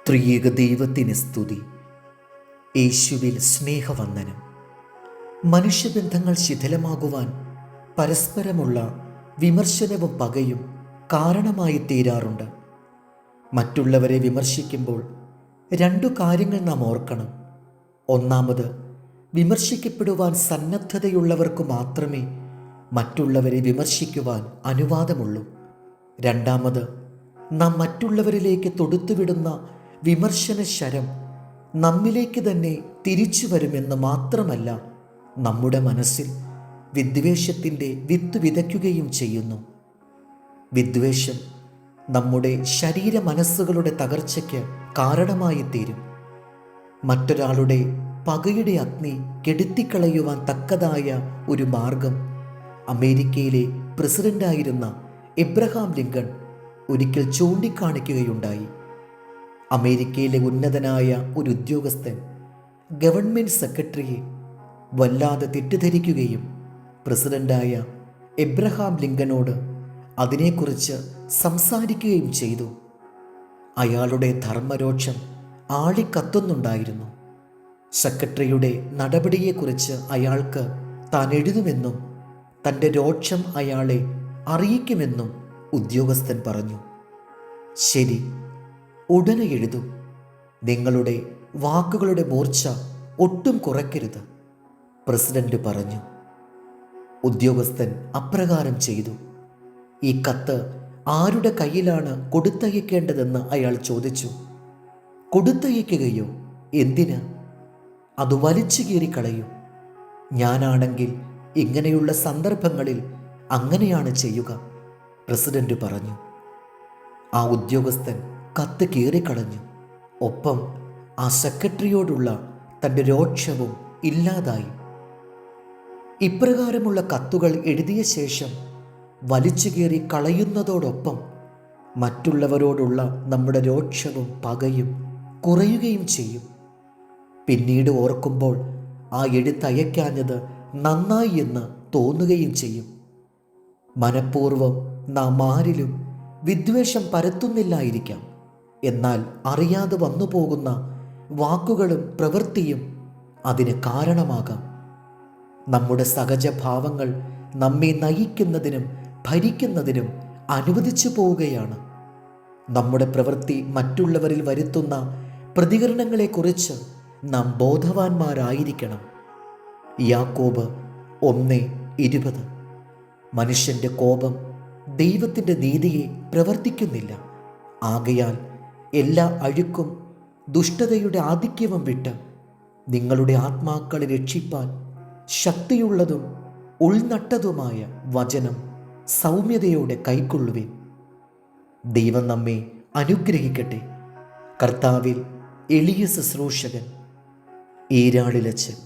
ത്രിയേക ദൈവത്തിന് സ്തുതി. യേശുവിൽ സ്നേഹവന്ദനം. മനുഷ്യബന്ധങ്ങൾ ശിഥിലമാകുവാൻ പരസ്പരമുള്ള വിമർശനവും പകയും കാരണമായി തീരാറുണ്ട്. മറ്റുള്ളവരെ വിമർശിക്കുമ്പോൾ രണ്ടു കാര്യങ്ങൾ നാം ഓർക്കണം. ഒന്നാമത്, വിമർശിക്കപ്പെടുവാൻ സന്നദ്ധതയുള്ളവർക്ക് മാത്രമേ മറ്റുള്ളവരെ വിമർശിക്കുവാൻ അനുവാദമുള്ളൂ. രണ്ടാമത്, നാം മറ്റുള്ളവരിലേക്ക് തൊടുത്തുവിടുന്ന വിമർശന ശരം നമ്മിലേക്ക് തന്നെ തിരിച്ചു വരുമെന്ന് മാത്രമല്ല, നമ്മുടെ മനസ്സിൽ വിദ്വേഷത്തിൻ്റെ വിത്ത് വിതയ്ക്കുകയും ചെയ്യുന്നു. വിദ്വേഷം നമ്മുടെ ശരീര മനസ്സുകളുടെ തകർച്ചയ്ക്ക് കാരണമായി തീരും. മറ്റൊരാളുടെ പകയുടെ അഗ്നി കെടുത്തിക്കളയുവാൻ തക്കതായ ഒരു മാർഗം അമേരിക്കയിലെ പ്രസിഡന്റായിരുന്ന എബ്രഹാം ലിങ്കൺ ഒരിക്കൽ ചൂണ്ടിക്കാണിക്കുകയുണ്ടായി. അമേരിക്കയിലെ ഉന്നതനായ ഒരു ഉദ്യോഗസ്ഥൻ ഗവൺമെൻറ് സെക്രട്ടറിയെ വല്ലാതെ തെറ്റിദ്ധരിക്കുകയും പ്രസിഡന്റായ എബ്രഹാം ലിങ്കനോട് അതിനെക്കുറിച്ച് സംസാരിക്കുകയും ചെയ്തു. അയാളുടെ ധർമ്മരോക്ഷം ആളിക്കത്തുന്നുണ്ടായിരുന്നു. സെക്രട്ടറിയുടെ നടപടിയെക്കുറിച്ച് അയാൾക്ക് താൻ എഴുതുമെന്നും തൻ്റെ രോക്ഷം അയാളെ അറിയിക്കുമെന്നും ഉദ്യോഗസ്ഥൻ പറഞ്ഞു. ശരി, ഉടനെ എഴുതൂ. നിങ്ങളുടെ വാക്കുകളുടെ മൂർച്ച ഒട്ടും കുറയ്ക്കരുത്, പ്രസിഡന്റ് പറഞ്ഞു. ഉദ്യോഗസ്ഥൻ അപ്രകാരം ചെയ്തു. ഈ കത്ത് ആരുടെ കയ്യിലാണ് കൊടുത്തയക്കേണ്ടതെന്ന് അയാൾ ചോദിച്ചു. കൊടുത്തയക്കുകയോ? എന്തിന്? അത് വലിച്ചു കീറിക്കളയൂ. ഞാനാണെങ്കിൽ ഇങ്ങനെയുള്ള സന്ദർഭങ്ങളിൽ അങ്ങനെയാണ് ചെയ്യുക, പ്രസിഡന്റ് പറഞ്ഞു. ആ ഉദ്യോഗസ്ഥൻ കത്ത് കീറിക്കളഞ്ഞു. ഒപ്പം ആ സെക്രട്ടറിയോടുള്ള തൻ്റെ രോക്ഷവും ഇല്ലാതായി. ഇപ്രകാരമുള്ള കത്തുകൾ എഴുതിയ ശേഷം വലിച്ചു കീറി കളയുന്നതോടൊപ്പം മറ്റുള്ളവരോടുള്ള നമ്മുടെ രോക്ഷവും പകയും കുറയുകയും ചെയ്യും. പിന്നീട് ഓർക്കുമ്പോൾ ആ എഴുത്തയക്കാഞ്ഞത് നന്നായി എന്ന് തോന്നുകയും ചെയ്യും. മനഃപൂർവ്വം നാം ആരിലും വിദ്വേഷം പരത്തുന്നില്ലായിരിക്കാം. എന്നാൽ അറിയാതെ വന്നു പോകുന്ന വാക്കുകളും പ്രവൃത്തിയും അതിന് കാരണമാകാം. നമ്മുടെ സഹജഭാവങ്ങൾ നമ്മെ നയിക്കുന്നതിനും ഭരിക്കുന്നതിനും അനുവദിച്ചു പോവുകയാണ്. നമ്മുടെ പ്രവൃത്തി മറ്റുള്ളവരിൽ വരുത്തുന്ന പ്രതികരണങ്ങളെക്കുറിച്ച് നാം ബോധവാന്മാരായിരിക്കണം. യാക്കോബ് 1:20. മനുഷ്യൻ്റെ കോപം ദൈവത്തിൻ്റെ നീതിയെ പ്രവർത്തിക്കുന്നില്ല. ആകയാൽ എല്ലാ അഴുക്കും ദുഷ്ടതയുടെ ആധിക്യവും വിട്ട് നിങ്ങളുടെ ആത്മാക്കളെ രക്ഷിപ്പാൻ ശക്തിയുള്ളതും ഉൾനട്ടതുമായ വചനം സൗമ്യതയോടെ കൈക്കൊള്ളുവിൻ. ദൈവം നമ്മെ അനുഗ്രഹിക്കട്ടെ. കർത്താവിൽ എളിയ ശുശ്രൂഷകൻ, ഈരാളിലച്ചൻ.